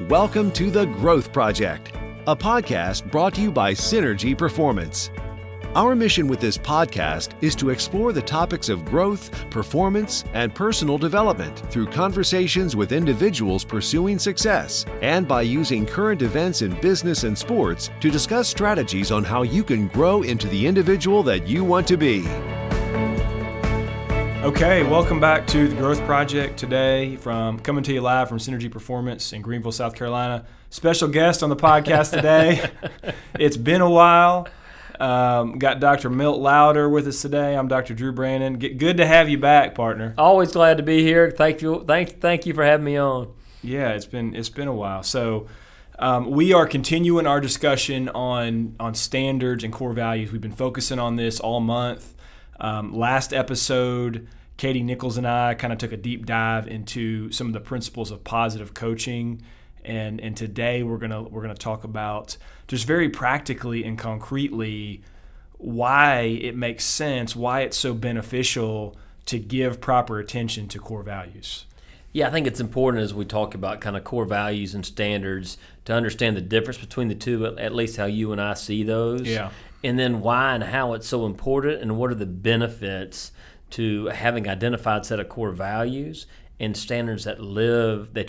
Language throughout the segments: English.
Welcome to The Growth Project, a podcast brought to you by Synergy Performance. Our mission with this podcast is to explore the topics of growth, performance, and personal development through conversations with individuals pursuing success and by using current events in business and sports to discuss strategies on how you can grow into the individual that you want to be. Okay, welcome back to The Growth Project today, coming to you live from Synergy Performance in Greenville, South Carolina. Special guest on the podcast today. It's been a while. Got Dr. Milt Lowder with us today. I'm Dr. Drew Brannon. Good to have you back, partner. Always glad to be here. Thank you for having me on. Yeah, it's been a while. So we are continuing our discussion on standards and core values. We've been focusing on this all month. Last episode, Katie Nichols and I kind of took a deep dive into some of the principles of positive coaching, and today we're gonna talk about just very practically and concretely why it makes sense, why it's so beneficial to give proper attention to core values. Yeah, I think it's important as we talk about kind of core values and standards to understand the difference between the two, at least how you and I see those. Yeah. And then why and how it's so important and what are the benefits to having identified set of core values and standards that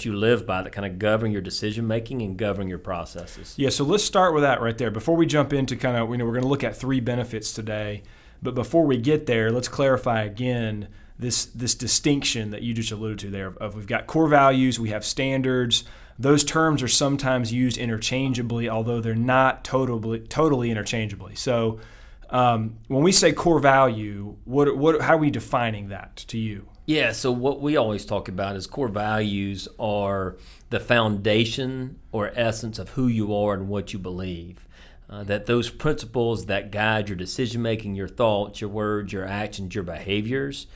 you live by that kind of govern your decision making and govern your processes. Yeah, so let's start with that right there. Before we jump into we're going to look at three benefits today, but before we get there, let's clarify again this distinction that you just alluded to there of we've got core values, we have standards. Those terms are sometimes used interchangeably, although they're not totally interchangeably. So when we say core value, how are we defining that to you? Yeah, so what we always talk about is core values are the foundation or essence of who you are and what you believe. That those principles that guide your decision-making, your thoughts, your words, your actions, your behaviors,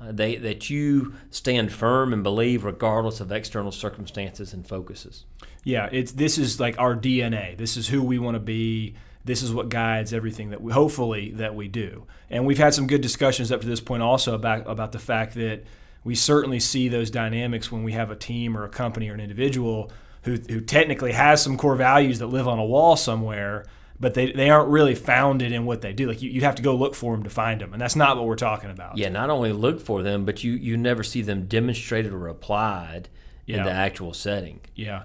that you stand firm and believe regardless of external circumstances and focuses. Yeah, this is like our DNA. This is who we want to be. This is what guides everything that we do. And we've had some good discussions up to this point also about the fact that we certainly see those dynamics when we have a team or a company or an individual who technically has some core values that live on a wall somewhere, but they aren't really founded in what they do. Like you'd have to go look for them to find them, and that's not what we're talking about. Yeah, not only look for them, but you never see them demonstrated or applied in the actual setting. Yeah.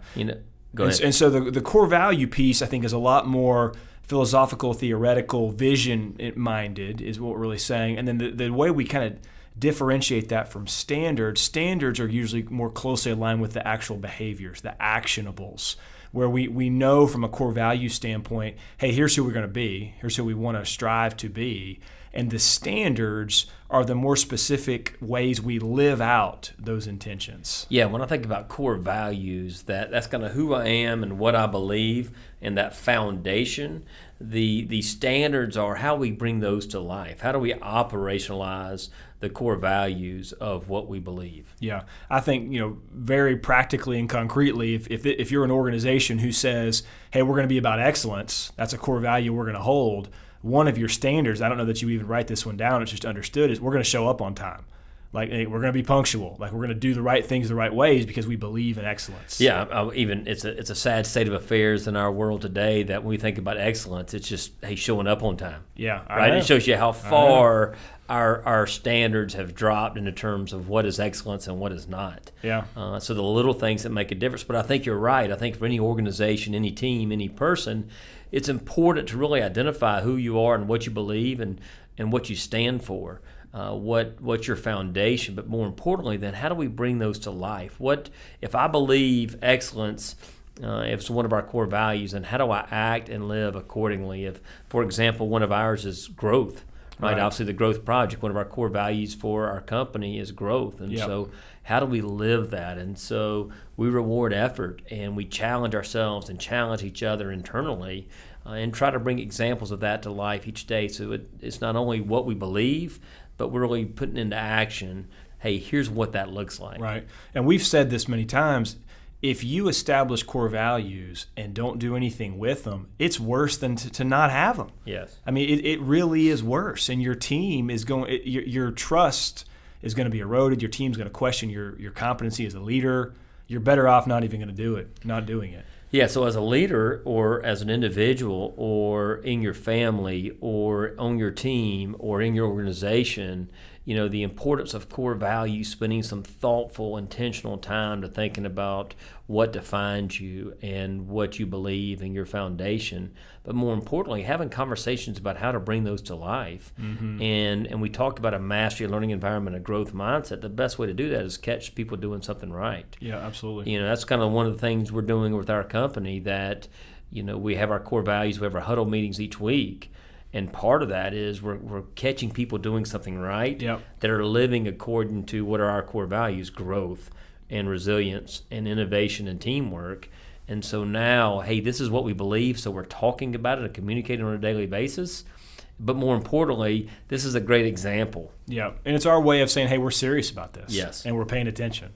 Go ahead. And so the core value piece, I think, is a lot more philosophical, theoretical, vision-minded is what we're really saying. And then the way we kind of differentiate that from standards are usually more closely aligned with the actual behaviors, the actionables, where we know from a core value standpoint, hey, here's who we're going to be, here's who we want to strive to be. And the standards are the more specific ways we live out those intentions. Yeah, when I think about core values, that's kind of who I am and what I believe, and that foundation. The standards are how we bring those to life. How do we operationalize the core values of what we believe? Yeah, I think very practically and concretely, if you're an organization who says, hey, we're going to be about excellence, that's a core value we're going to hold. One of your standards, I don't know that you even write this one down, it's just understood, is we're going to show up on time. Like, hey, we're going to be punctual. Like, we're going to do the right things the right ways because we believe in excellence. Yeah, it's a sad state of affairs in our world today that when we think about excellence, it's just, hey, showing up on time. Yeah, right. It shows you how far our standards have dropped in terms of what is excellence and what is not. Yeah. So the little things that make a difference. But I think you're right. I think for any organization, any team, any person, it's important to really identify who you are and what you believe and what you stand for. What's your foundation, but more importantly, then how do we bring those to life? What if I believe excellence? If it's one of our core values, and how do I act and live accordingly? If, for example, one of ours is growth, right? Obviously, the Growth Project, one of our core values for our company is growth, and so how do we live that? And so we reward effort, and we challenge ourselves and challenge each other internally. And try to bring examples of that to life each day. So it's not only what we believe, but we're really putting into action, hey, here's what that looks like. Right. And we've said this many times, if you establish core values and don't do anything with them, it's worse than to not have them. Yes. I mean, it really is worse. And your team is your trust is going to be eroded. Your team's going to question your competency as a leader. you're better off not even going to do it, not doing it. Yeah, so as a leader or as an individual or in your family or on your team or in your organization, the importance of core values, spending some thoughtful, intentional time to thinking about what defines you and what you believe in your foundation. But more importantly, having conversations about how to bring those to life. Mm-hmm. And we talked about a mastery, learning environment, a growth mindset. The best way to do that is catch people doing something right. Yeah, absolutely. That's kind of one of the things we're doing with our company that, we have our core values, we have our huddle meetings each week. And part of that is we're catching people doing something right that are living according to what are our core values, growth and resilience and innovation and teamwork. And so now, hey, this is what we believe, so we're talking about it and communicating on a daily basis. But more importantly, this is a great example. Yeah, and it's our way of saying, hey, we're serious about this. Yes. And we're paying attention.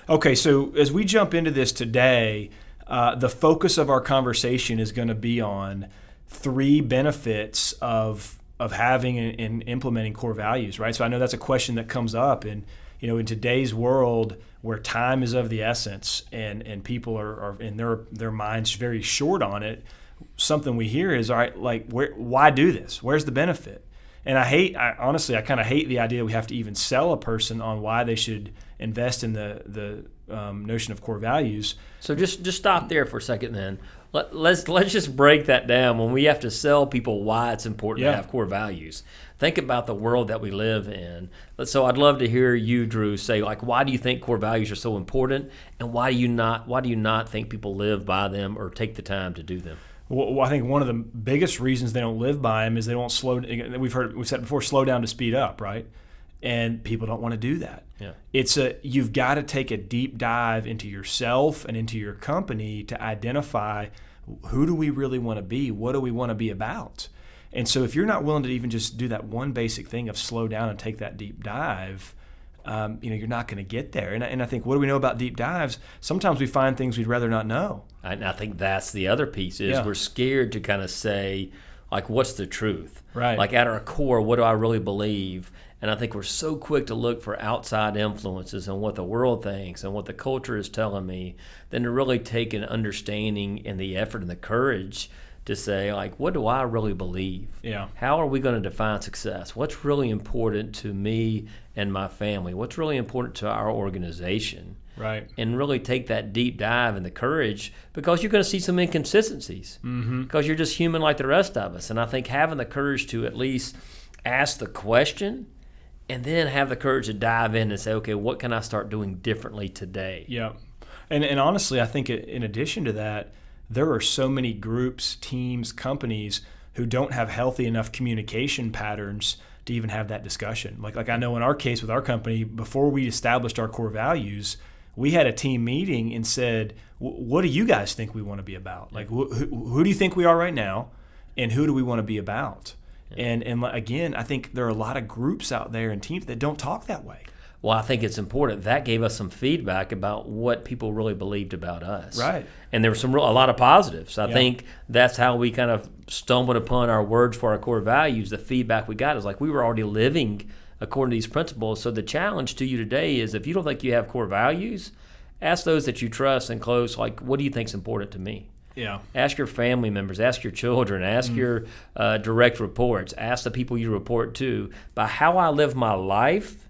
Okay, so as we jump into this today, the focus of our conversation is going to be on 3 benefits of having and implementing core values, right? So I know that's a question that comes up, and in today's world where time is of the essence and people are in their minds very short on it, something we hear is, all right, like, why do this? Where's the benefit? And honestly, I kind of hate the idea we have to even sell a person on why they should invest in the notion of core values. So just stop there for a second then. Let's just break that down. When we have to sell people why it's important to have core values, think about the world that we live in. So I'd love to hear you, Drew, say, like, why do you think core values are so important, and why do you not think people live by them or take the time to do them? Well, I think one of the biggest reasons they don't live by them is they don't slow. We've said before, slow down to speed up, right? And people don't want to do that. Yeah. You've got to take a deep dive into yourself and into your company to identify who do we really want to be, what do we want to be about. And so if you're not willing to even just do that one basic thing of slow down and take that deep dive, you're not going to get there. And I think, what do we know about deep dives? Sometimes we find things we'd rather not know. And I think that's the other piece is we're scared to kind of say, like, what's the truth? Right. Like, at our core, what do I really believe? And I think we're so quick to look for outside influences and what the world thinks and what the culture is telling me than to really take an understanding and the effort and the courage to say, like, what do I really believe? Yeah. How are we going to define success? What's really important to me and my family? What's really important to our organization? Right. And really take that deep dive and the courage, because you're going to see some inconsistencies because you're just human like the rest of us. And I think having the courage to at least ask the question and then have the courage to dive in and say, okay, what can I start doing differently today? Yeah. And honestly, I think in addition to that, there are so many groups, teams, companies who don't have healthy enough communication patterns to even have that discussion. Like I know in our case with our company, before we established our core values, we had a team meeting and said, what do you guys think we want to be about? Like, who do you think we are right now, and who do we want to be about? Yeah. And again, I think there are a lot of groups out there and teams that don't talk that way. Well, I think it's important. That gave us some feedback about what people really believed about us. Right. And there were a lot of positives. I think that's how we kind of stumbled upon our words for our core values. The feedback we got is like we were already living according to these principles. So the challenge to you today is, if you don't think you have core values, ask those that you trust and close, like, what do you think is important to me? Yeah. Ask your family members, ask your children, ask your direct reports, ask the people you report to. By how I live my life,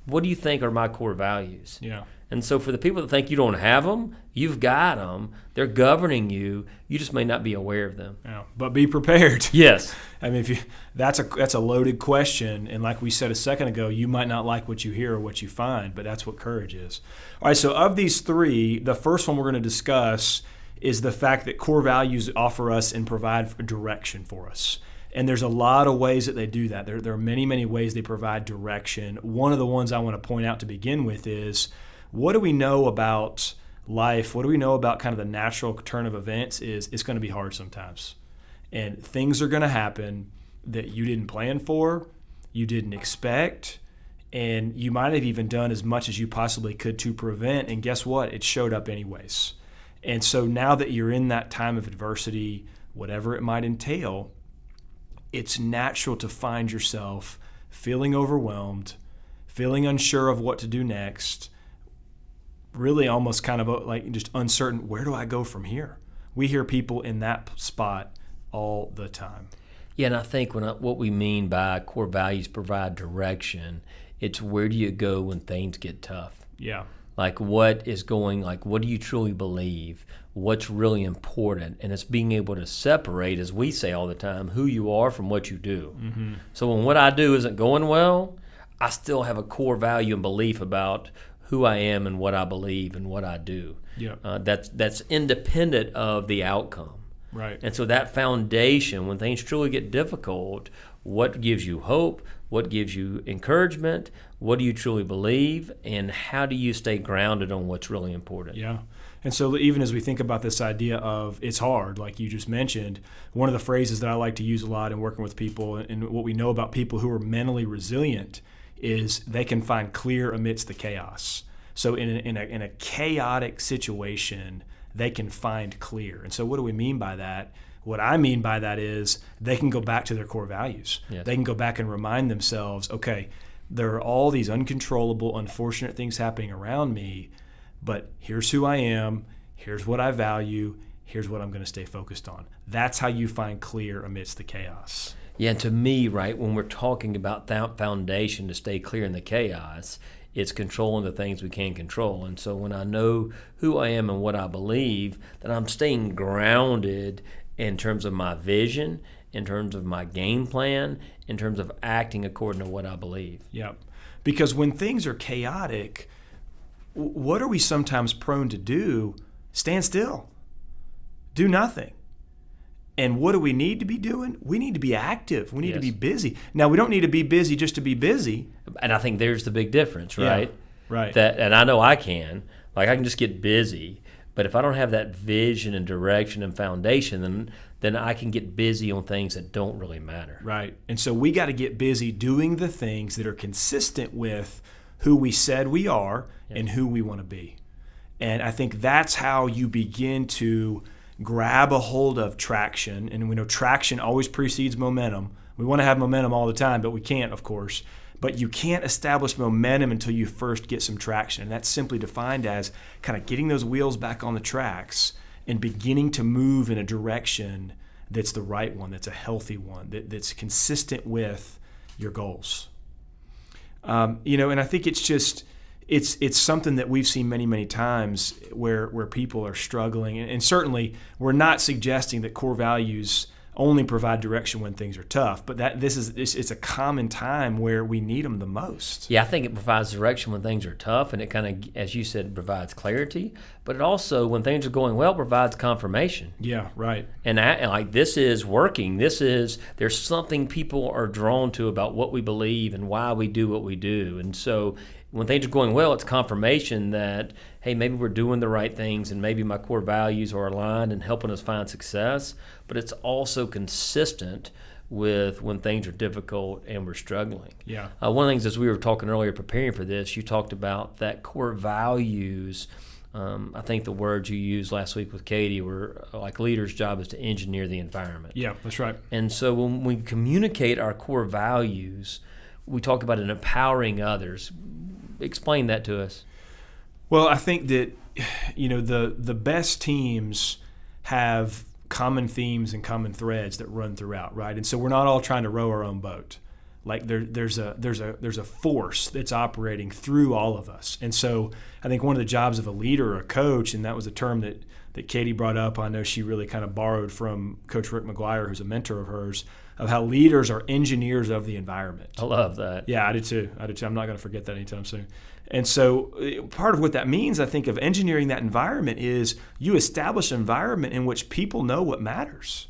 what do you think are my core values? Yeah. And so for the people that think you don't have them, you've got them. They're governing you. You just may not be aware of them. Yeah. But be prepared. Yes. I mean, that's a loaded question, and like we said a second ago, you might not like what you hear or what you find, but that's what courage is. All right, so of these 3, the first one we're going to discuss is the fact that core values offer us and provide direction for us. And there's a lot of ways that they do that. There are many, many ways they provide direction. One of the ones I want to point out to begin with is, what do we know about life? What do we know about kind of the natural turn of events? Is it's going to be hard sometimes. And things are going to happen that you didn't plan for, you didn't expect, and you might have even done as much as you possibly could to prevent, and guess what? It showed up anyways. And so now that you're in that time of adversity, whatever it might entail, it's natural to find yourself feeling overwhelmed, feeling unsure of what to do next, really almost kind of like just uncertain, where do I go from here? We hear people in that spot all the time. Yeah, and I think what we mean by core values provide direction, it's where do you go when things get tough? Yeah. Like what do you truly believe? What's really important? And it's being able to separate, as we say all the time, who you are from what you do. Mm-hmm. So when what I do isn't going well, I still have a core value and belief about who I am and what I believe and what I do. Yeah. That's independent of the outcome. Right. And so that foundation, when things truly get difficult, what gives you hope? What gives you encouragement? What do you truly believe? And how do you stay grounded on what's really important? Yeah. And so even as we think about this idea of it's hard, like you just mentioned, one of the phrases that I like to use a lot in working with people and what we know about people who are mentally resilient is they can find clear amidst the chaos. So in a chaotic situation, they can find clear. And so what do we mean by that? What I mean by that is they can go back to their core values. Yes. They can go back and remind themselves, okay, there are all these uncontrollable, unfortunate things happening around me, but here's who I am, here's what I value, here's what I'm going to stay focused on. That's how you find clear amidst the chaos. Yeah, and to me, right, when we're talking about that foundation to stay clear in the chaos, it's controlling the things we can control. And so when I know who I am and what I believe, then I'm staying grounded in terms of my vision, in terms of my game plan, in terms of acting according to what I believe. Yeah, because when things are chaotic, what are we sometimes prone to do? Stand still. Do nothing. And what do we need to be doing? We need to be active. We need to be busy. Now, we don't need to be busy just to be busy. And I think there's the big difference, right? Yeah, right. And I know I can. Like, I can just get busy. But if I don't have that vision and direction and foundation, then I can get busy on things that don't really matter. Right. And so we got to get busy doing the things that are consistent with who we said we are and who we want to be. And I think that's how you begin to grab a hold of traction. And we know traction always precedes momentum. We want to have momentum all the time, but we can't, of course. But you can't establish momentum until you first get some traction. And that's simply defined as kind of getting those wheels back on the tracks and beginning to move in a direction that's the right one, that's a healthy one, that's consistent with your goals. And I think it's just, it's something that we've seen many, many times where people are struggling. And certainly we're not suggesting that core values only provide direction when things are tough, but it's a common time where we need them the most. Yeah, I think it provides direction when things are tough, and it kind of, as you said, provides clarity. But it also, when things are going well, provides confirmation. Yeah, right. And like, this is working. There's something people are drawn to about what we believe and why we do what we do. And so when things are going well, it's confirmation that, hey, maybe we're doing the right things and maybe my core values are aligned and helping us find success. But it's also consistent with when things are difficult and we're struggling. Yeah. One of the things, as we were talking earlier, preparing for this, you talked about that core values. I think the words you used last week with Katie were like leaders' job is to engineer the environment. Yeah, that's right. And so when we communicate our core values, we talk about it empowering others. Explain that to us. Well, I think that, the best teams have common themes and common threads that run throughout, right? And so we're not all trying to row our own boat. Like there's a force that's operating through all of us. And so I think one of the jobs of a leader or a coach, and that was a term that Katie brought up, I know she really kind of borrowed from Coach Rick McGuire, who's a mentor of hers, of how leaders are engineers of the environment. I love that. Yeah, I do too. I'm not going to forget that anytime soon. And so part of what that means, I think, of engineering that environment is you establish an environment in which people know what matters.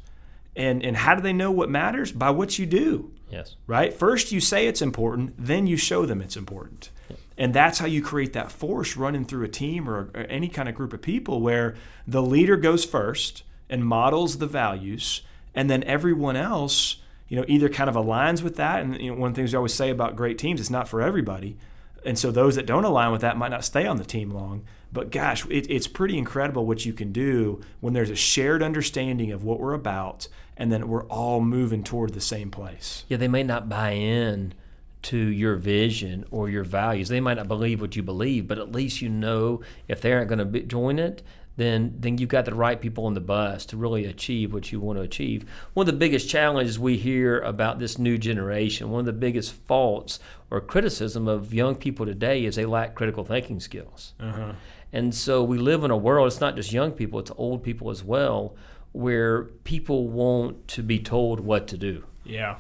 And how do they know what matters? By what you do. Yes. Right? First you say it's important, then you show them it's important. Yep. And that's how you create that force running through a team or any kind of group of people where the leader goes first and models the values, and then everyone else, either kind of aligns with that. And one of the things we always say about great teams, it's not for everybody. And so those that don't align with that might not stay on the team long. But gosh, it's pretty incredible what you can do when there's a shared understanding of what we're about and then we're all moving toward the same place. Yeah, they may not buy in to your vision or your values. They might not believe what you believe, but at least you know if they aren't going to join it, then you've got the right people on the bus to really achieve what you want to achieve. One of the biggest challenges we hear about this new generation, one of the biggest faults or criticism of young people today is they lack critical thinking skills. Uh-huh. And so we live in a world, it's not just young people, it's old people as well, where people want to be told what to do. Yeah.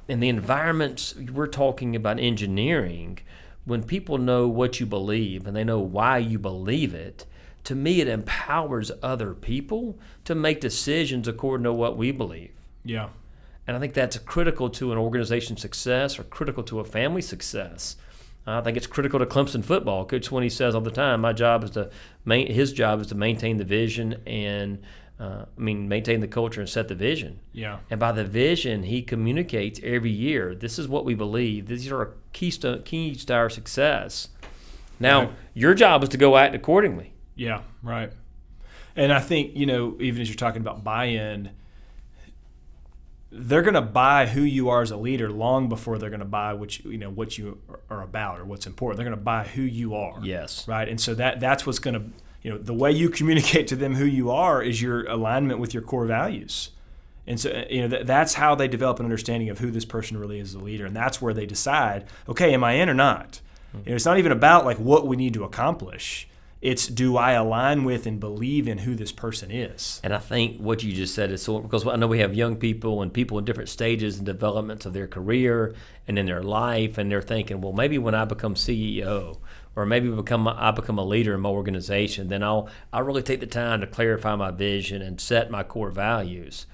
In the environments, we're talking about engineering, when people know what you believe and they know why you believe it, to me it empowers other people to make decisions according to what we believe. Yeah. And I think that's critical to an organization's success or critical to a family success. I think it's critical to Clemson football. Coach Swinney says all the time, his job is to maintain the vision and maintain the culture and set the vision. Yeah. And by the vision, he communicates every year, this is what we believe. These are our keys to our success. Now, Right. Your job is to go act accordingly. Yeah, right. And I think, even as you're talking about buy-in, they're going to buy who you are as a leader long before they're going to buy what you are about or what's important. They're going to buy who you are. Yes. Right. And so that's what's going to, the way you communicate to them who you are is your alignment with your core values. And so, that's how they develop an understanding of who this person really is as a leader. And that's where they decide, okay, am I in or not? It's not even about like what we need to accomplish. It's, do I align with and believe in who this person is? And I think what you just said is so, because I know we have young people and people in different stages and developments of their career and in their life, and they're thinking, well, maybe when I become CEO or maybe I become a leader in my organization, then I'll really take the time to clarify my vision and set my core values.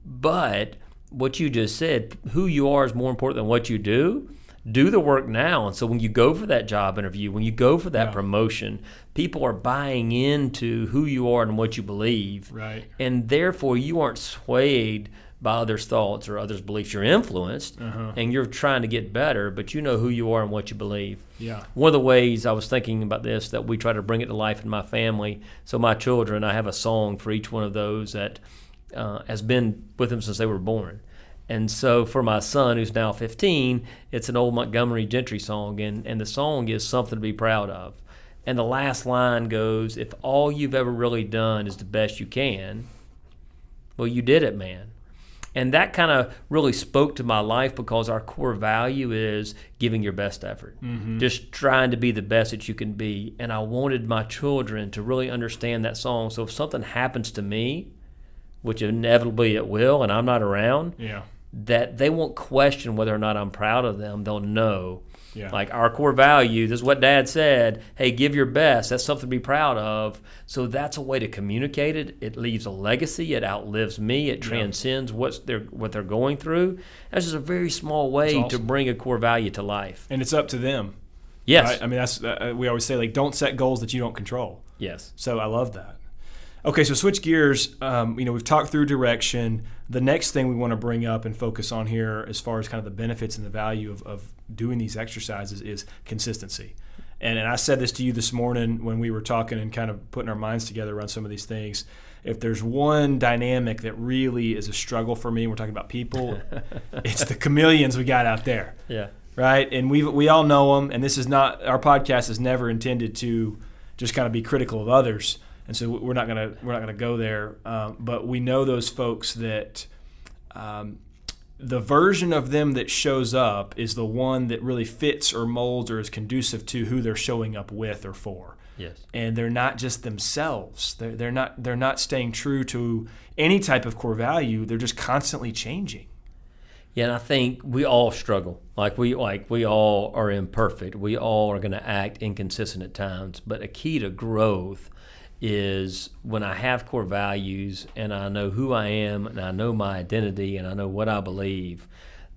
But what you just said, who you are is more important than what you do. Do the work now. And so when you go for that job interview, when you go for that promotion, people are buying into who you are and what you believe. Right. And therefore, you aren't swayed by others' thoughts or others' beliefs. You're influenced, and you're trying to get better, but you know who you are and what you believe. Yeah. One of the ways I was thinking about this, that we try to bring it to life in my family. So my children, I have a song for each one of those that has been with them since they were born. And so for my son, who's now 15, it's an old Montgomery Gentry song, and the song is something to be proud of. And the last line goes, if all you've ever really done is the best you can, well, you did it, man. And that kind of really spoke to my life, because our core value is giving your best effort, just trying to be the best that you can be. And I wanted my children to really understand that song. So if something happens to me, which inevitably it will, and I'm not around, that they won't question whether or not I'm proud of them. They'll know. Like our core value, this is what Dad said, hey, give your best. That's something to be proud of. So that's a way to communicate it. It leaves a legacy. It outlives me. It transcends what they're going through. That's just a very small way to bring a core value to life. And it's up to them. Yes. Right? I mean, that's we always say, like, don't set goals that you don't control. Yes. So I love that. Okay, so switch gears. We've talked through direction. The next thing we want to bring up and focus on here, as far as kind of the benefits and the value of doing these exercises, is consistency. And I said this to you this morning when we were talking and kind of putting our minds together around some of these things. If there's one dynamic that really is a struggle for me, we're talking about people, it's the chameleons we got out there. Yeah. Right? And we all know them. And this is not, our podcast is never intended to just kind of be critical of others. And so we're not gonna go there, but we know those folks that the version of them that shows up is the one that really fits or molds or is conducive to who they're showing up with or for. Yes. And they're not just themselves. They're not staying true to any type of core value. They're just constantly changing. Yeah, and I think we all struggle. We all are imperfect. We all are going to act inconsistent at times. But a key to growth is when I have core values and I know who I am and I know my identity and I know what I believe,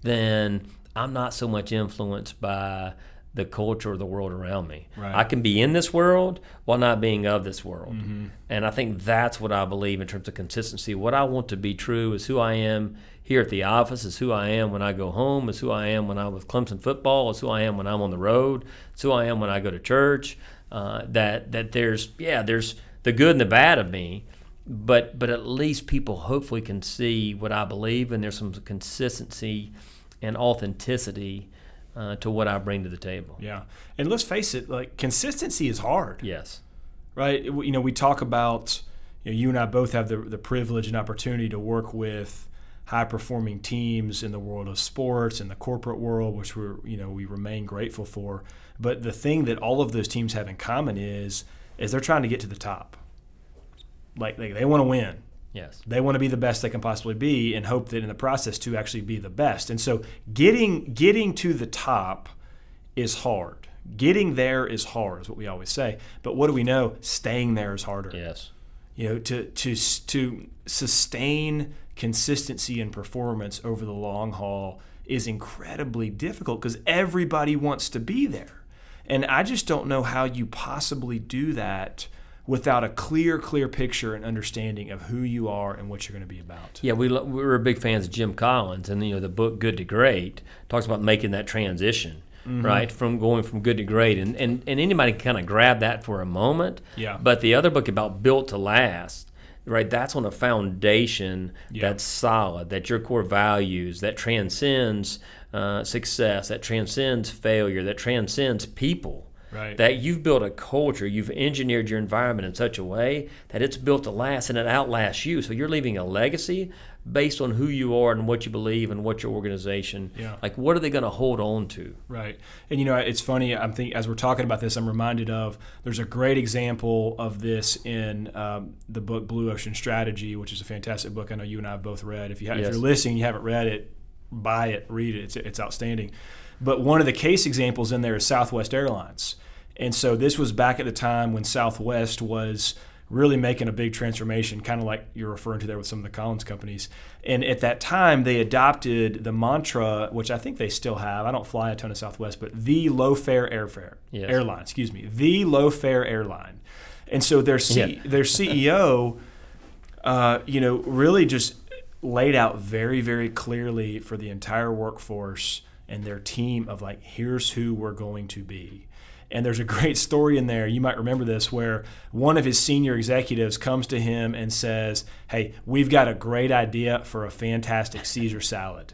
then I'm not so much influenced by the culture or the world around me. Right. I can be in this world while not being of this world. And I think that's what I believe in terms of consistency. What I want to be true is who I am here at the office, is who I am when I go home, is who I am when I'm with Clemson football, is who I am when I'm on the road, is who I am when I go to church. That there's the good and the bad of me, but at least people hopefully can see what I believe, and there's some consistency and authenticity to what I bring to the table. Yeah. And let's face it, like consistency is hard. Yes. Right? You know, we talk about, you and I both have the privilege and opportunity to work with high-performing teams in the world of sports and the corporate world, which we remain grateful for. But the thing that all of those teams have in common is they're trying to get to the top. Like they want to win. Yes. They want to be the best they can possibly be and hope that in the process to actually be the best. And so getting to the top is hard. Getting there is hard, is what we always say. But what do we know? Staying there is harder. Yes. You know, to sustain consistency and performance over the long haul is incredibly difficult because everybody wants to be there. And I just don't know how you possibly do that without a clear picture and understanding of who you are and what you're going to be about. Yeah, we were big fans of Jim Collins, and the book Good to Great talks about making that transition, right, from going from good to great, and anybody can kind of grab that for a moment. Yeah. But the other book about Built to Last, right, that's on a foundation that's solid, that your core values, that transcends success, that transcends failure, that transcends people. Right. That you've built a culture, you've engineered your environment in such a way that it's built to last and it outlasts you. So you're leaving a legacy based on who you are and what you believe and what your organization, like what are they going to hold on to? Right. And it's funny, I'm thinking as we're talking about this, I'm reminded of, there's a great example of this in the book Blue Ocean Strategy, which is a fantastic book I know you and I have both read. If you're listening, you haven't read it, buy it, read it. It's outstanding. But one of the case examples in there is Southwest Airlines. And so this was back at the time when Southwest was really making a big transformation, kind of like you're referring to there with some of the Collins companies. And at that time, they adopted the mantra, which I think they still have. I don't fly a ton of Southwest, but the low-fare airline, the low-fare airline. And so their CEO, really just laid out very, very clearly for the entire workforce and their team of like, here's who we're going to be. And there's a great story in there, you might remember this, where one of his senior executives comes to him and says, hey, we've got a great idea for a fantastic Caesar salad.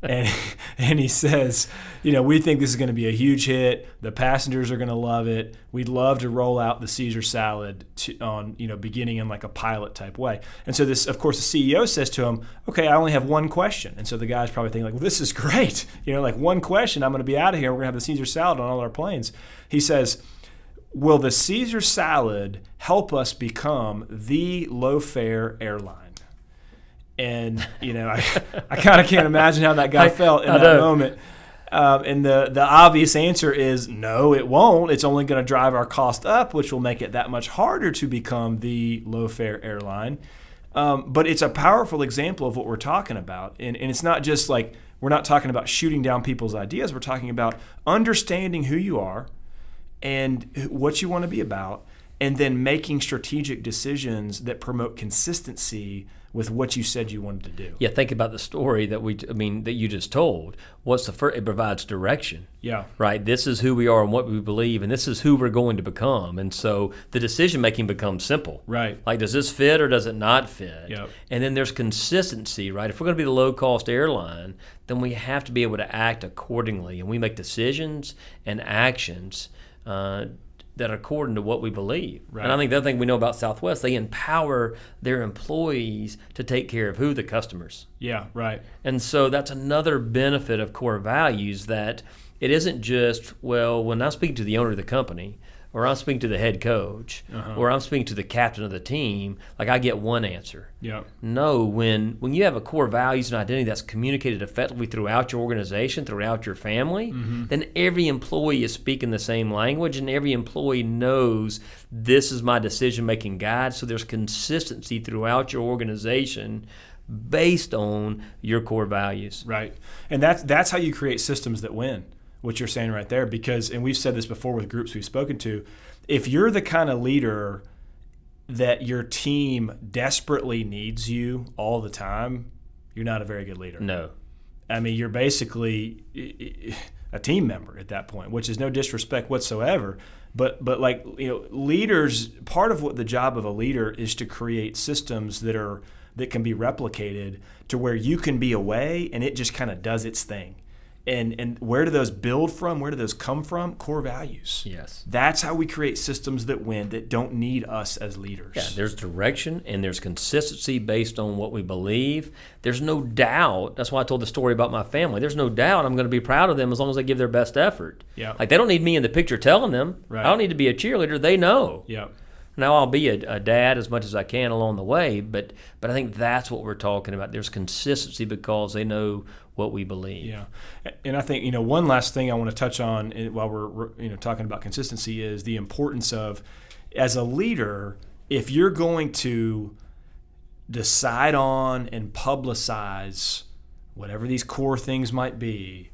And he says, we think this is going to be a huge hit. The passengers are going to love it. We'd love to roll out the Caesar salad beginning in like a pilot type way. And so this, of course, the CEO says to him, okay, I only have one question. And so the guy's probably thinking like, well, this is great. Like one question, I'm going to be out of here. We're going to have the Caesar salad on all our planes. He says, will the Caesar salad help us become the low-fare airline? And, I kind of can't imagine how that guy felt in that moment. And the obvious answer is no, it won't. It's only going to drive our cost up, which will make it that much harder to become the low-fare airline. But it's a powerful example of what we're talking about. And it's not just like we're not talking about shooting down people's ideas. We're talking about understanding who you are and what you want to be about, and then making strategic decisions that promote consistency with what you said you wanted to do. Yeah, think about the story that you just told. What's the first? It provides direction. Yeah. Right. This is who we are and what we believe, and this is who we're going to become. And so the decision making becomes simple. Right. Like, does this fit or does it not fit? Yep. And then there's consistency. Right. If we're going to be the low cost airline, then we have to be able to act accordingly, and we make decisions and actions that are according to what we believe. Right. And I think the other thing we know about Southwest, they empower their employees to take care of who? The customers. Yeah, right. And so that's another benefit of core values, that it isn't just, well, when I'm speaking to the owner of the company, or I'm speaking to the head coach, or I'm speaking to the captain of the team, like I get one answer. Yeah. No, when you have a core values and identity that's communicated effectively throughout your organization, throughout your family, then every employee is speaking the same language, and every employee knows this is my decision-making guide. So there's consistency throughout your organization based on your core values. Right. And that's how you create systems that win. What you're saying right there, because, and we've said this before with groups we've spoken to, if you're the kind of leader that your team desperately needs you all the time, you're not a very good leader. No. I mean, you're basically a team member at that point, which is no disrespect whatsoever. But like, leaders, part of what the job of a leader is to create systems that can be replicated to where you can be away and it just kind of does its thing. And where do those build from? Where do those come from? Core values. Yes. That's how we create systems that win, that don't need us as leaders. Yeah, there's direction and there's consistency based on what we believe. There's no doubt. That's why I told the story about my family. There's no doubt I'm going to be proud of them as long as they give their best effort. Yeah. Like, they don't need me in the picture telling them. Right. I don't need to be a cheerleader. They know. Yeah. Now, I'll be a dad as much as I can along the way, but I think that's what we're talking about. There's consistency because they know what we believe. Yeah, and I think, one last thing I want to touch on while we're talking about consistency is the importance of, as a leader, if you're going to decide on and publicize whatever these core things might be,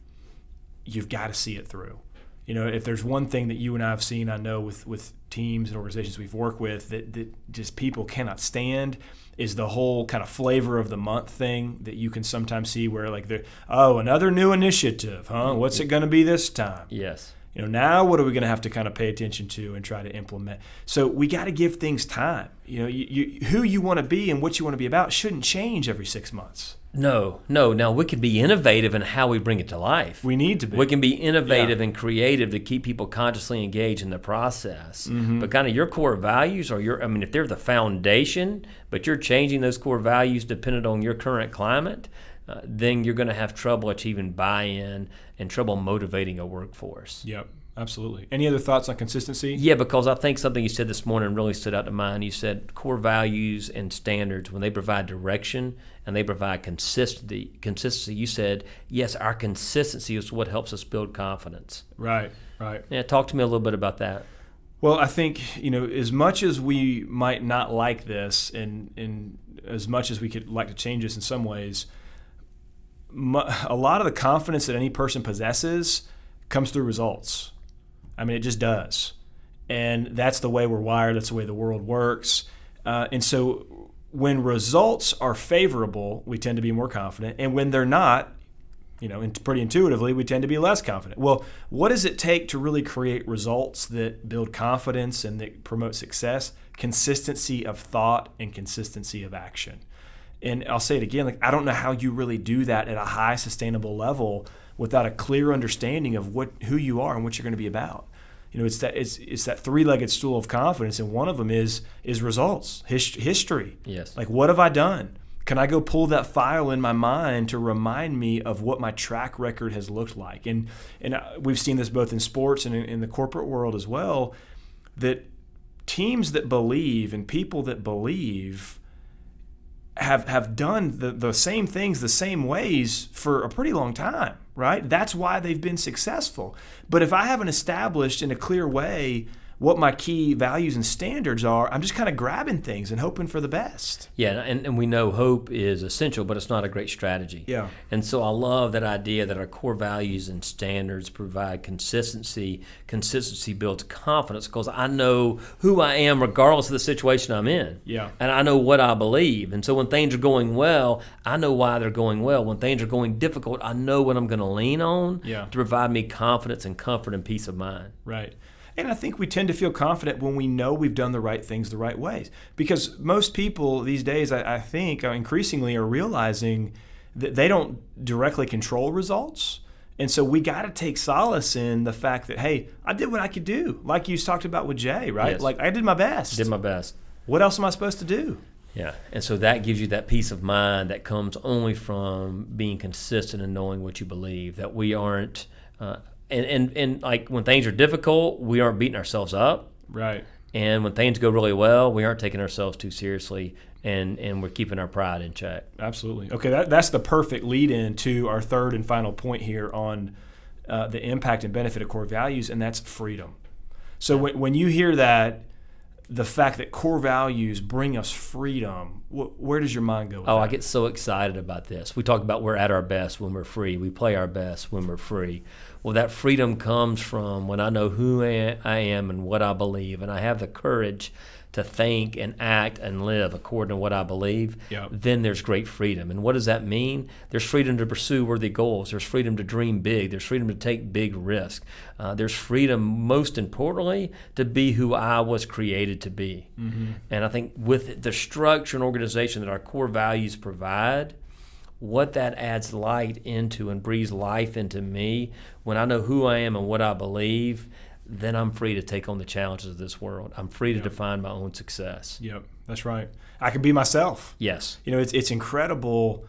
you've got to see it through. If there's one thing that you and I have seen, I know with teams and organizations we've worked with that just people cannot stand, is the whole kind of flavor of the month thing that you can sometimes see where, like, another new initiative, huh? What's it going to be this time? Yes. Now what are we going to have to kind of pay attention to and try to implement? So we got to give things time. Who you want to be and what you want to be about shouldn't change every 6 months. No. Now, we can be innovative in how we bring it to life. We need to be. We can be innovative and creative to keep people consciously engaged in the process. Mm-hmm. But kind of your core values if they're the foundation, but you're changing those core values dependent on your current climate, then you're going to have trouble achieving buy-in and trouble motivating a workforce. Yep, absolutely. Any other thoughts on consistency? Yeah, because I think something you said this morning really stood out to mind. You said core values and standards, when they provide direction and they provide consistency, you said, yes, our consistency is what helps us build confidence. Right. Yeah, talk to me a little bit about that. Well, I think, as much as we might not like this and as much as we could like to change this in some ways, a lot of the confidence that any person possesses comes through results. It just does. And that's the way we're wired. That's the way the world works. And so when results are favorable, we tend to be more confident. And when they're not, pretty intuitively, we tend to be less confident. Well, what does it take to really create results that build confidence and that promote success? Consistency of thought and consistency of action. And I'll say it again, I don't know how you really do that at a high sustainable level without a clear understanding of who you are and what you're going to be about. It's that three-legged stool of confidence, and one of them is results, history. Yes. Like, what have I done? Can I go pull that file in my mind to remind me of what my track record has looked like? And we've seen this both in sports and in the corporate world as well, that teams that believe and people that believe have done the same things the same ways for a pretty long time, right? That's why they've been successful. But if I haven't established in a clear way what my key values and standards are, I'm just kind of grabbing things and hoping for the best. Yeah, and we know hope is essential, but it's not a great strategy. Yeah. And so I love that idea that our core values and standards provide consistency. Consistency builds confidence because I know who I am regardless of the situation I'm in. Yeah. And I know what I believe. And so when things are going well, I know why they're going well. When things are going difficult, I know what I'm going to lean on to provide me confidence and comfort and peace of mind. Right. And I think we tend to feel confident when we know we've done the right things the right ways. Because most people these days, I think, increasingly are realizing that they don't directly control results. And so we got to take solace in the fact that, hey, I did what I could do. Like you talked about with Jay, right? Yes. Like, I did my best. Did my best. What else am I supposed to do? Yeah, and so that gives you that peace of mind that comes only from being consistent and knowing what you believe, that we aren't and like when things are difficult, we aren't beating ourselves up. Right. And when things go really well, we aren't taking ourselves too seriously, and we're keeping our pride in check. Absolutely. Okay, that's the perfect lead-in to our third and final point here on the impact and benefit of core values, and that's freedom. So when you hear that, the fact that core values bring us freedom, where does your mind go with that? I get so excited about this. We talk about we're at our best when we're free. We play our best when we're free. Well, that freedom comes from when I know who I am and what I believe, and I have the courage to think and act and live according to what I believe. Yep. Then there's great freedom. And what does that mean? There's freedom to pursue worthy goals. There's freedom to dream big. There's freedom to take big risks. There's freedom, most importantly, to be who I was created to be. Mm-hmm. And I think with the structure and organization that our core values provide, what that adds light into and breathes life into me, when I know who I am and what I believe, then I'm free to take on the challenges of this world. I'm free to define my own success. Yep, that's right. I can be myself. Yes. It's incredible.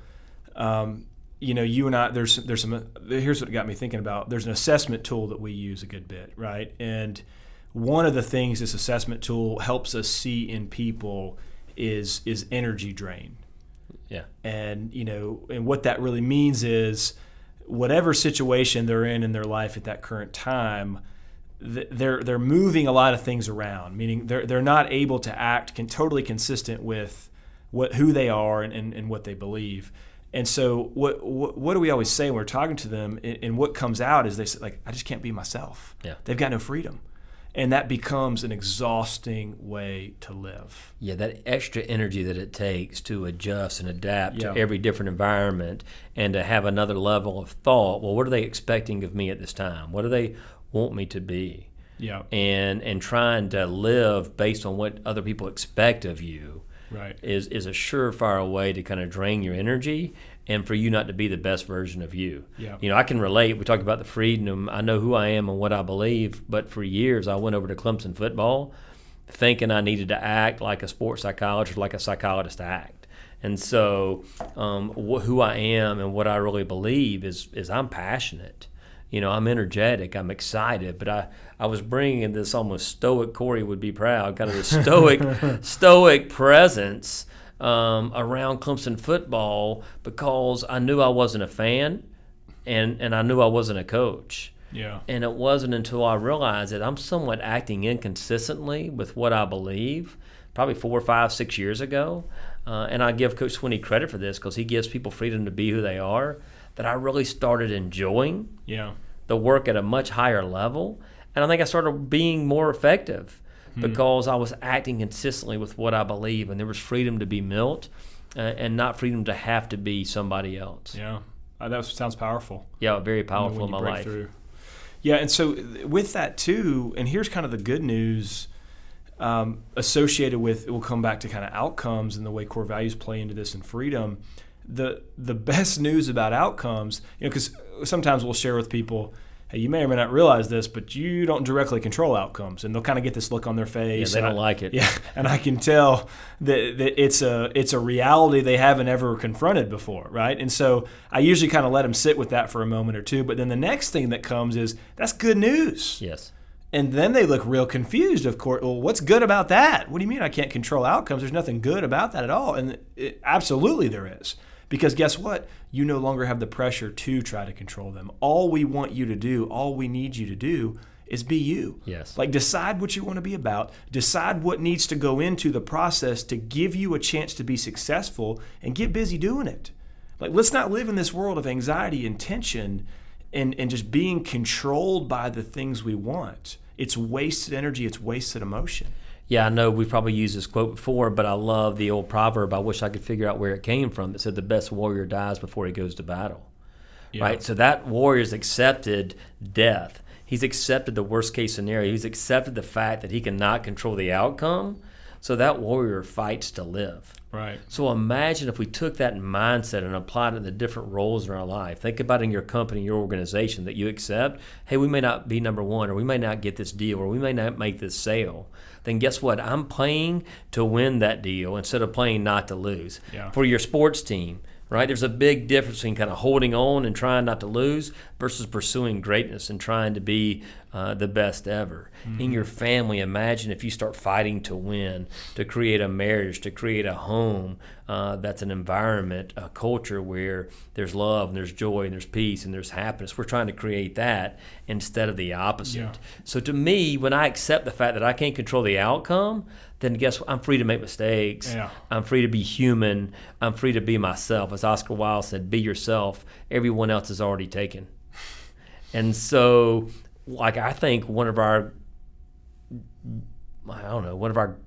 You and I, there's some, here's what got me thinking about, there's an assessment tool that we use a good bit, right? And one of the things this assessment tool helps us see in people is energy drain. Yeah. And, and what that really means is whatever situation they're in their life at that current time, they're moving a lot of things around, meaning they're not able to act totally consistent with who they are and what they believe. And so what do we always say when we're talking to them? And what comes out is they say, like, I just can't be myself. Yeah. They've got no freedom. And that becomes an exhausting way to live. Yeah, that extra energy that it takes to adjust and adapt Yeah. to every different environment and to have another level of thought. Well, what are they expecting of me at this time? What do they want me to be? Yeah. And trying to live based on what other people expect of you, Right. is a surefire way to kind of drain your energy and for you not to be the best version of you. Yeah. I can relate. We talked about the freedom. I know who I am and what I believe, but for years I went over to Clemson football thinking I needed to act like a sports psychologist, like a psychologist act. And so who I am and what I really believe is I'm passionate. I'm energetic, I'm excited, but I was bringing in this almost stoic, Corey would be proud, kind of the stoic presence around Clemson football because I knew I wasn't a fan and I knew I wasn't a coach. Yeah. And it wasn't until I realized that I'm somewhat acting inconsistently with what I believe, probably 4, 5, 6 years ago. And I give Coach Swinney credit for this because he gives people freedom to be who they are, that I really started enjoying the work at a much higher level. And I think I started being more effective because I was acting consistently with what I believe, and there was freedom to be Milt and not freedom to have to be somebody else. Yeah. That sounds powerful. Yeah, very powerful in my life. Through. Yeah, and so with that too, and here's kind of the good news associated with, we'll come back to kind of outcomes and the way core values play into this and freedom. The best news about outcomes, because sometimes we'll share with people, hey, you may or may not realize this, but you don't directly control outcomes, and they'll kind of get this look on their face. Yeah, they don't like it. Yeah, and I can tell that it's a reality they haven't ever confronted before, right? And so I usually kind of let them sit with that for a moment or two, but then the next thing that comes is, that's good news. Yes. And then they look real confused, of course. Well, what's good about that? What do you mean I can't control outcomes? There's nothing good about that at all. And absolutely there is. Because guess what? You no longer have the pressure to try to control them. All we want you to do, all we need you to do is be you. Yes. Like, decide what you want to be about. Decide what needs to go into the process to give you a chance to be successful, and get busy doing it. Like, let's not live in this world of anxiety and tension and just being controlled by the things we want. It's wasted energy. It's wasted emotion. Yeah, I know we've probably used this quote before, but I love the old proverb. I wish I could figure out where it came from. That said, the best warrior dies before he goes to battle. Yeah. Right? So that warrior's accepted death. He's accepted the worst case scenario. He's accepted the fact that he cannot control the outcome. So that warrior fights to live. Right. So imagine if we took that mindset and applied it to the different roles in our life. Think about in your company, your organization that you accept, hey, we may not be number one, or we may not get this deal, or we may not make this sale. Then guess what? I'm playing to win that deal instead of playing not to lose. Yeah. For your sports team, right? There's a big difference between kind of holding on and trying not to lose versus pursuing greatness and trying to be the best ever. Mm-hmm. In your family, imagine if you start fighting to win, to create a marriage, to create a home that's an environment, a culture where there's love and there's joy and there's peace and there's happiness. We're trying to create that instead of the opposite. Yeah. So to me, when I accept the fact that I can't control the outcome, then guess what? I'm free to make mistakes. Yeah. I'm free to be human. I'm free to be myself. As Oscar Wilde said, be yourself. Everyone else is already taken. And so, like, I think one of our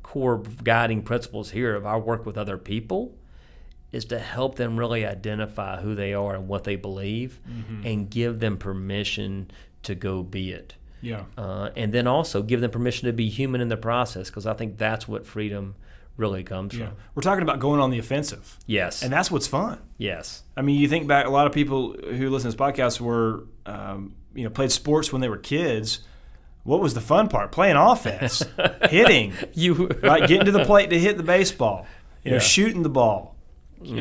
core guiding principles here of our work with other people is to help them really identify who they are and what they believe, mm-hmm. and give them permission to go be it. Yeah. And then also give them permission to be human in the process, because I think that's what freedom really comes Yeah. from. We're talking about going on the offensive. Yes. And that's what's fun. Yes. I mean, you think back, a lot of people who listen to this podcast were, played sports when they were kids. What was the fun part? Playing offense, hitting, right? Getting to the plate to hit the baseball, shooting the ball,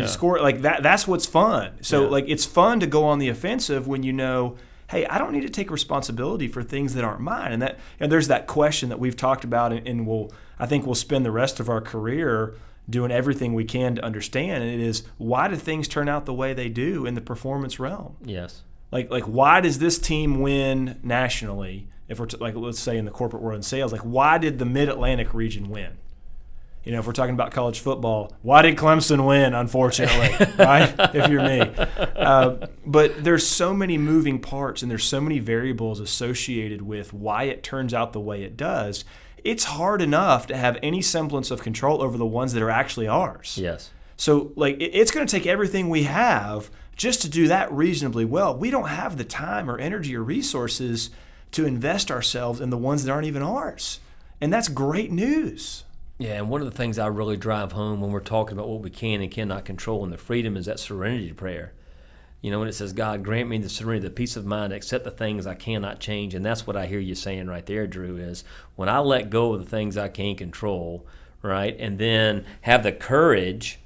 score like that. That's what's fun. So it's fun to go on the offensive when you know, hey, I don't need to take responsibility for things that aren't mine. And there's that question that we've talked about, and I think we'll spend the rest of our career doing everything we can to understand. And it is, why do things turn out the way they do in the performance realm? Yes. Like why does this team win nationally? If we're let's say in the corporate world and sales, like why did the Mid-Atlantic region win? If we're talking about college football, why did Clemson win? Unfortunately, right? If you're me, but there's so many moving parts and there's so many variables associated with why it turns out the way it does. It's hard enough to have any semblance of control over the ones that are actually ours. Yes. So it's going to take everything we have just to do that reasonably well. We don't have the time or energy or resources to invest ourselves in the ones that aren't even ours. And that's great news. Yeah, and one of the things I really drive home when we're talking about what we can and cannot control in the freedom is that serenity prayer. When it says, God, grant me the serenity, the peace of mind, accept the things I cannot change. And that's what I hear you saying right there, Drew, is when I let go of the things I can't control, right, and then have the courage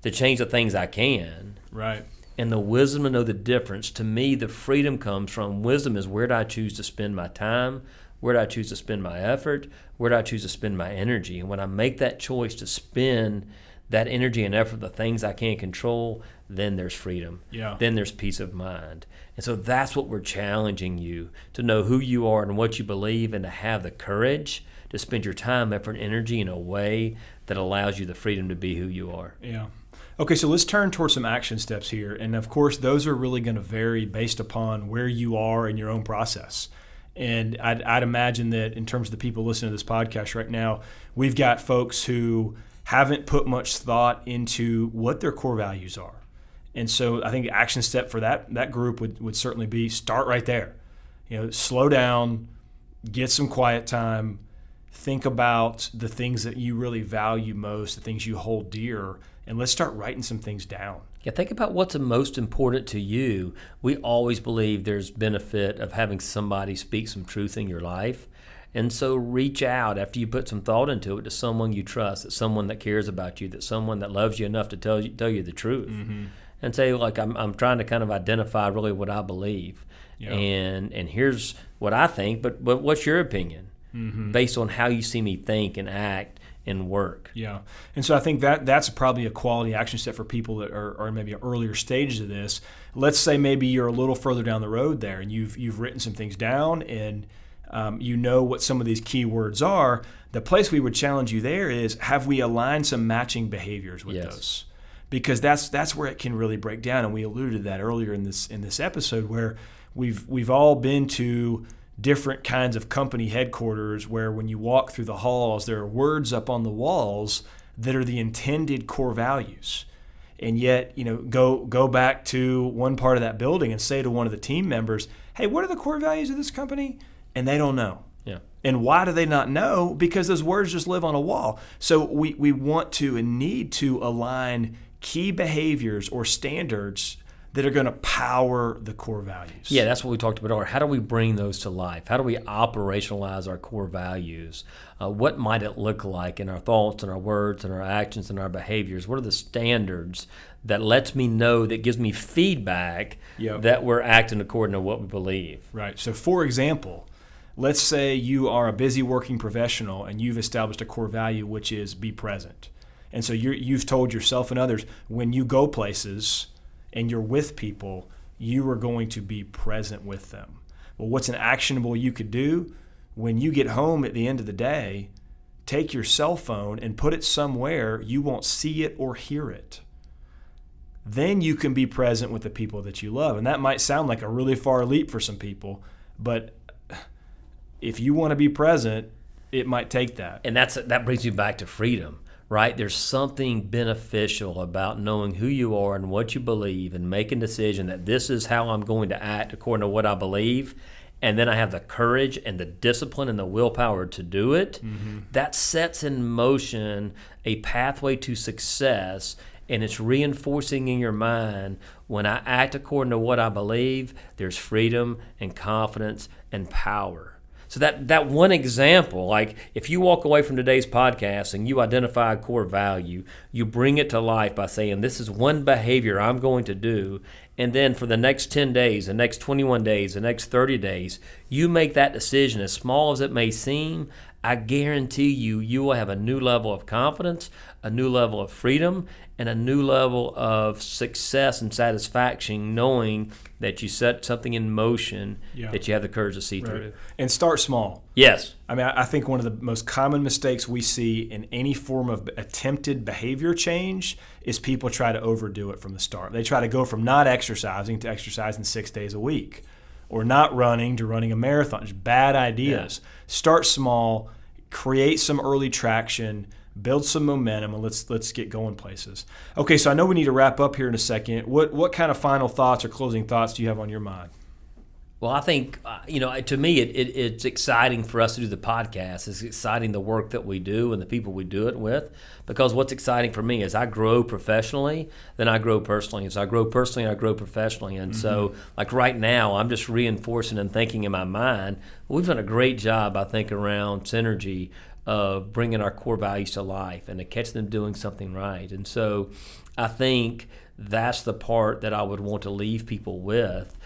to change the things I can. Right. And the wisdom to know the difference. To me, the freedom comes from wisdom is where do I choose to spend my time? Where do I choose to spend my effort? Where do I choose to spend my energy? And when I make that choice to spend that energy and effort, the things I can't control, then there's freedom. Yeah. Then there's peace of mind. And so that's what we're challenging you, to know who you are and what you believe, and to have the courage to spend your time, effort, and energy in a way that allows you the freedom to be who you are. Yeah. Okay, so let's turn towards some action steps here. And of course, those are really going to vary based upon where you are in your own process. And I'd imagine that in terms of the people listening to this podcast right now, we've got folks who haven't put much thought into what their core values are. And so I think the action step for that group would certainly be start right there. Slow down, get some quiet time, think about the things that you really value most, the things you hold dear, and let's start writing some things down. Yeah, think about what's most important to you. We always believe there's benefit of having somebody speak some truth in your life. And so reach out after you put some thought into it to someone you trust, that someone that cares about you, that someone that loves you enough to tell you the truth. Mm-hmm. And say, I'm trying to kind of identify really what I believe. Yeah. And here's what I think, but what's your opinion? Mm-hmm. Based on how you see me think and act and work. Yeah. And so I think that's probably a quality action step for people that are maybe earlier stages of this. Let's say maybe you're a little further down the road there and you've written some things down and you know what some of these key words are. The place we would challenge you there is, have we aligned some matching behaviors with those? Because that's where it can really break down. And we alluded to that earlier in this episode, where we've all been to different kinds of company headquarters where when you walk through the halls, there are words up on the walls that are the intended core values. And yet, go back to one part of that building and say to one of the team members, hey, what are the core values of this company? And they don't know. Yeah. And why do they not know? Because those words just live on a wall. So we want to and need to align key behaviors or standards that are going to power the core values. Yeah, that's what we talked about earlier. How do we bring those to life? How do we operationalize our core values? What might it look like in our thoughts and our words and our actions and our behaviors? What are the standards that lets me know, that gives me feedback that we're acting according to what we believe? Right. So, for example, let's say you are a busy working professional and you've established a core value, which is be present. And so you've told yourself and others, when you go places and you're with people, you are going to be present with them. Well, what's an actionable you could do? When you get home at the end of the day, take your cell phone and put it somewhere you won't see it or hear it. Then you can be present with the people that you love. And that might sound like a really far leap for some people, but if you want to be present, it might take that. And that brings you back to freedom. Right? There's something beneficial about knowing who you are and what you believe and making a decision that this is how I'm going to act according to what I believe, and then I have the courage and the discipline and the willpower to do it, that sets in motion a pathway to success, and it's reinforcing in your mind, when I act according to what I believe, there's freedom and confidence and power. So that one example, like if you walk away from today's podcast and you identify a core value, you bring it to life by saying, this is one behavior I'm going to do, and then for the next 10 days, the next 21 days, the next 30 days, you make that decision, as small as it may seem, I guarantee you will have a new level of confidence, a new level of freedom, and a new level of success and satisfaction, knowing that you set something in motion that you have the courage to see through. And start small. Yes. I mean, I think one of the most common mistakes we see in any form of attempted behavior change is people try to overdo it from the start. They try to go from not exercising to exercising 6 days a week, or not running to running a marathon. Just bad ideas. Start small, create some early traction, build some momentum, and let's get going places. Okay, so I know we need to wrap up here in a second. What kind of final thoughts or closing thoughts do you have on your mind? Well, I think, to me, it's exciting for us to do the podcast. It's exciting the work that we do and the people we do it with, because what's exciting for me is I grow professionally, then I grow personally. As I grow personally, I grow professionally. And so, like right now, I'm just reinforcing and thinking in my mind, we've done a great job, I think, around Synergy of bringing our core values to life and to catch them doing something right. And so I think that's the part that I would want to leave people with.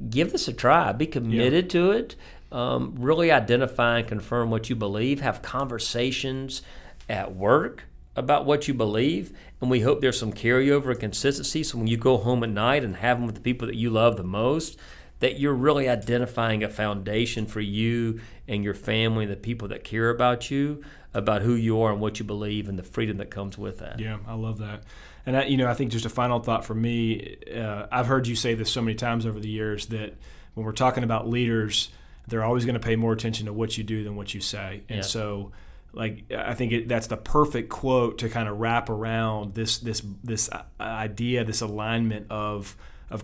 Give this a try. Be committed to it. Really identify and confirm what you believe. Have conversations at work about what you believe. And we hope there's some carryover and consistency. So when you go home at night and have them with the people that you love the most, that you're really identifying a foundation for you and your family, the people that care about you, about who you are and what you believe, and the freedom that comes with that. Yeah, I love that. And I think just a final thought for me, I've heard you say this so many times over the years, that when we're talking about leaders, they're always going to pay more attention to what you do than what you say. And so, like, I think that's the perfect quote to kind of wrap around this idea, this alignment of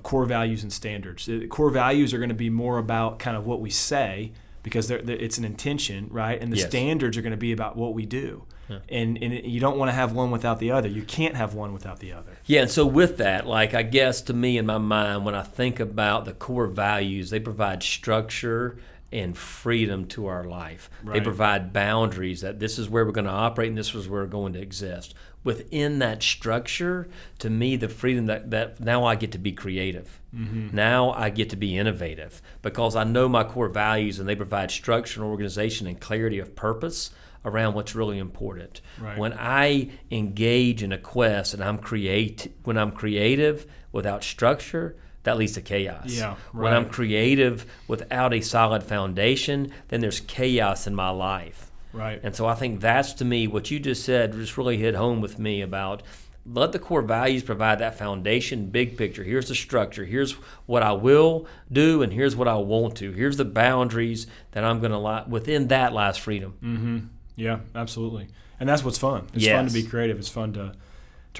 core values and standards. Core values are going to be more about kind of what we say, because it's an intention, right? And the standards are going to be about what we do. Yeah. And you don't want to have one without the other. You can't have one without the other. Yeah, and so with that, like, I guess to me in my mind, when I think about the core values, they provide structure and freedom to our life. Right. They provide boundaries, that this is where we're going to operate and this is where we're going to exist. Within that structure, to me, the freedom that now I get to be creative. Now I get to be innovative, because I know my core values, and they provide structure and organization and clarity of purpose around what's really important. Right. When I engage in a quest and when I'm creative without structure, that leads to chaos. Yeah, right. When I'm creative without a solid foundation, then there's chaos in my life. Right. And so I think that's, to me, what you just said just really hit home with me about, let the core values provide that foundation, big picture. Here's the structure. Here's what I will do, and here's what I won't do. Here's the boundaries that I'm going to within that lies freedom. Yeah, absolutely. And that's what's fun. It's fun to be creative. It's fun to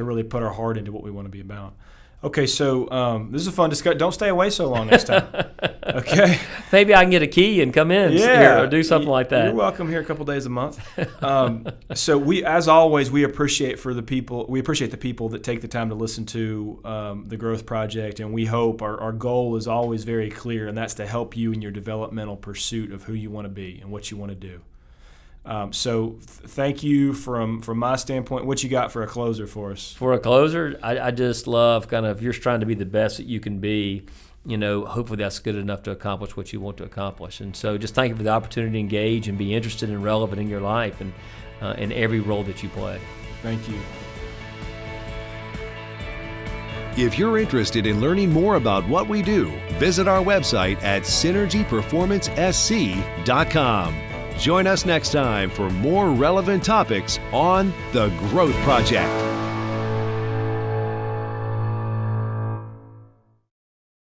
really put our heart into what we want to be about. Okay, so this is a fun discussion. Don't stay away so long next time. Okay. Maybe I can get a key and come in here or do something like that. You're welcome here a couple days a month. So we, as always, we appreciate the people that take the time to listen to the Growth Project, and we hope our goal is always very clear, and that's to help you in your developmental pursuit of who you want to be and what you want to do. So thank you from my standpoint. What you got for a closer for us? For a closer, I just love kind of, you're trying to be the best that you can be. Hopefully that's good enough to accomplish what you want to accomplish. And so just thank you for the opportunity to engage and be interested and relevant in your life and in every role that you play. Thank you. If you're interested in learning more about what we do, visit our website at synergyperformancesc.com. Join us next time for more relevant topics on The Growth Project.